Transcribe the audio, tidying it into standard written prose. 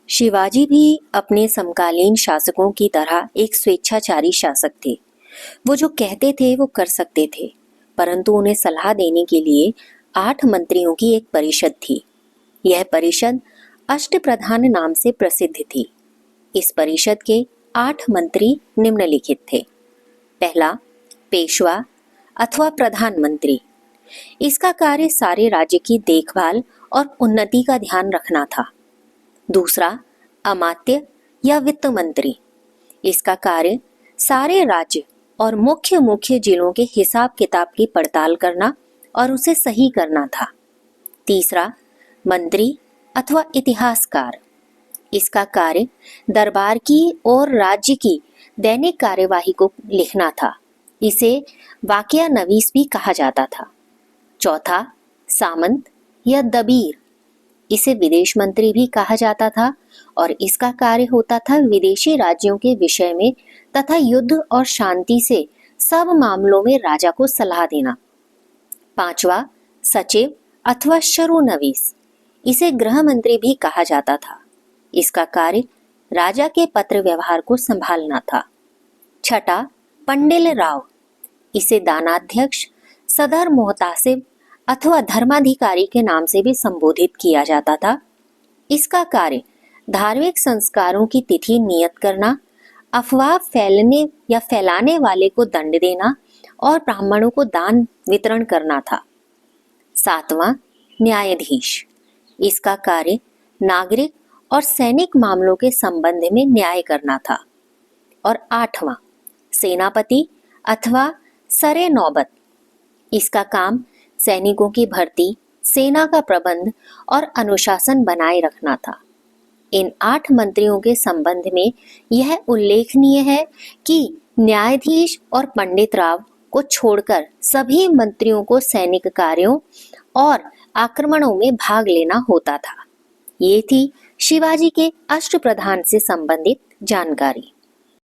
शिवाजी भी अपने समकालीन शासकों की तरह एक स्वेच्छाचारी शासक थे। वो जो कहते थे वो कर सकते थे, परंतु उन्हें सलाह देने के लिए 8 मंत्रियों की एक परिषद थी। यह परिषद अष्टप्रधान नाम से प्रसिद्ध थी। इस परिषद के 8 मंत्री निम्नलिखित थे। पहला, पेशवा अथवा प्रधानमंत्री। इसका कार्य सारे राज्य की देखभाल और उन्नति का ध्यान रखना था। दूसरा, अमात्य या वित्त मंत्री। इसका कार्य सारे राज्य और मुख्य मुख्य जिलों के हिसाब किताब की पड़ताल करना और उसे सही करना था। तीसरा, मंत्री अथवा इतिहासकार। इसका कार्य दरबार की और राज्य की दैनिक कार्यवाही को लिखना था। इसे वाकया नवीस भी कहा जाता था। चौथा, सामंत या दबीर। इसे विदेश मंत्री भी कहा जाता था और इसका कार्य होता था विदेशी राज्यों के विषय में तथा युद्ध और शांति से सब मामलों में राजा को सलाह देना। पांचवा, सचिव अथवा शरुनवीस। इसे गृह मंत्री भी कहा जाता था। इसका कार्य राजा के पत्र व्यवहार को संभालना था। छठा, पंडिल राव। इसे दानाध्यक्ष, सदर मोहतासिब अथवा धर्माधिकारी के नाम से भी संबोधित किया जाता था। इसका कार्य धार्मिक संस्कारों की तिथि नियत करना, अफवाह फैलाने वाले को दंड देना और ब्राह्मणों को दान वितरण करना था। सातवां, न्यायाधीश। इसका कार्य नागरिक और सैनिक मामलों के संबंध में न्याय करना था। और आठवां, सेनापति अथवा सरे नौबत। इसका काम सैनिकों की भर्ती, सेना का प्रबंध और अनुशासन बनाए रखना था। इन 8 मंत्रियों के संबंध में यह उल्लेखनीय है कि न्यायाधीश और पंडित राव को छोड़कर सभी मंत्रियों को सैनिक कार्यों और आक्रमणों में भाग लेना होता था। ये थी शिवाजी के अष्टप्रधान से संबंधित जानकारी।